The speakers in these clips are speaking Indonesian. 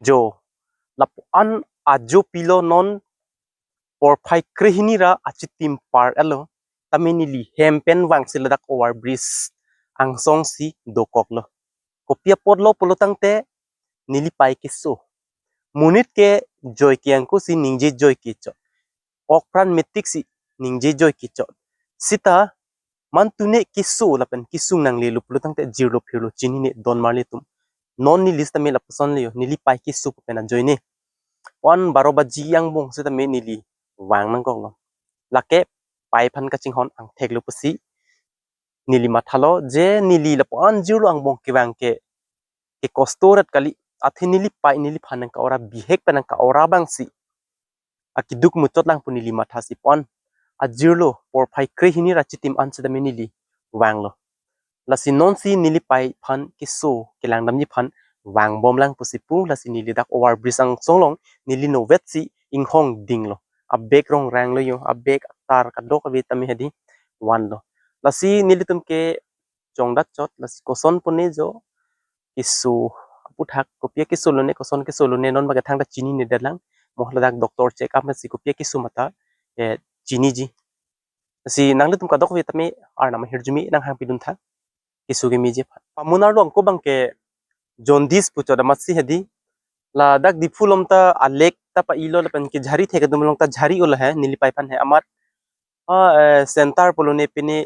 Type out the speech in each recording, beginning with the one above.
jo lapuan ajo pilo non por phai krehini ra achitim par alo taminili hempen wang siladak over bridge ang song si dokok lo kopia podlo polotang te nili pai kiso munit ke joy kiangku si ningje joy kicho okpran metik si ningje joy kicho sita mantune kiso lapen kisung nang lilu polotang te jirlo phirlo chini ne don marli tum non ni lista me lapuson leo nili pai kiso pena joy ne wan barobaji yang bong sita me nili wang nang kong lo lake pai phan kaching hon ang theklo pusi nili mathalo je nili lapuan jirlo ang bong kiwang ke kostorat kali athi nili pai nili phanang ka ora bihek penang ka ora bang si akiduk mutot lang pu nili matha si pon ajirlo por phai kre hini ra chitim an se dami nili wang lo lasi non si nili pai phan kiso kilang dam ni phan wang bom lang pusi pu lasi nili dak over bridge ang songlong nili no vet si inghong ding lo a bek rong rang lo yo a bek tar ka dok vi tami hedi wan lo lasi nili tum ke jongdat chot lasi koson pune jo kisu puthak kopia kisu lone koson kisu lone non baga thang da chini ne dalang mohla dak doctor check up si kopia kisu mata chini ji si nangle tum ka dok vi tami ar nam hirjumi nang hang pidun tha kisu ge mi je pamunar long ko bang ke jondis pucho da masi hedi la dak di fulom ta alek ta pa ilo la pen ki jhari theke dum long ta jhari ul hai nili pai pan hai amar center polone pini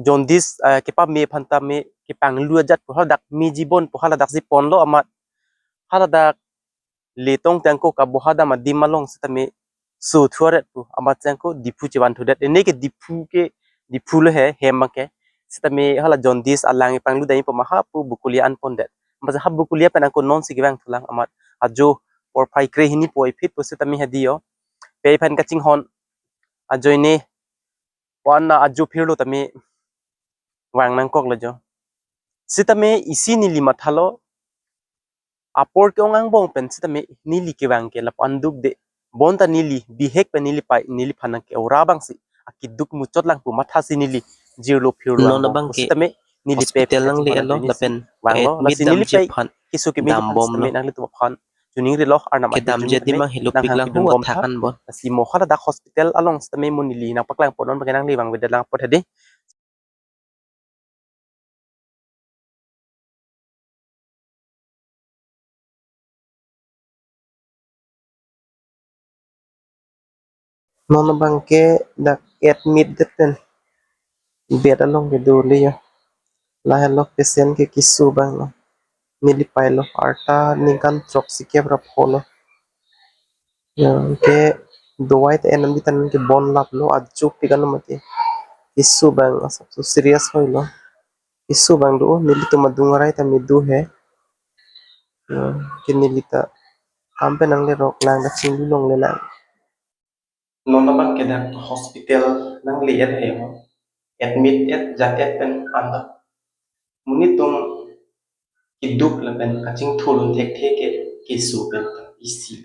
jondis kepa me phanta me ki panglu jat po dak mi jibon po hala dak si ponlo amat hala dak letong tangko ka bohada ma dimalong sita me su thuaret pu amat tangko dipu chiban thudet ene ke dipu le he hema ke sita me hala jondis alang panglu dai po maha pu bukulia an pondet maza hab bukulia penangko non sigwang thulang amat ajo or phai kre hini poi fit po sita me hadio pe phan ka ching hon ajoine wana ajo phirlo tami wang nang kok lejo sita me isi nili mathalo apor ke ongang bong pen sita me nili ke wang ke lap anduk de bonta nili bihek pe nili pai nili phanang ke ora bang si akiduk muchot lang pu matha si nili jirlo phirlo non bang ke sita me nili pe hospital lang li alo lapen wang lo la si nili pe kisu ke mi dam bom me nang le tu phan tuning ri lo arna ma ke dam je dimang hiluk piklang hu thakan bon si mo khala da hospital along sita me munili nang paklang ponon bagenang li wang wedalang pot hedi non bang ke dak admit deten bed along ke do le la hello patient ke kisu bang lo nili pai lo arta ningkan chok sike bra pholo ke dowai te enam ditan ke bon lap lo ajuk pikan mate kisu bang asap so serious hoilo kisu bang do nili to madungarai ta midu he ke nili ta ampe nang le rok lang da chinglu long le lang non bang ke dak hospital nang le et he admit et jat et pen anda munitum kiduk la pen kaching thulun thek theke kisu pen isi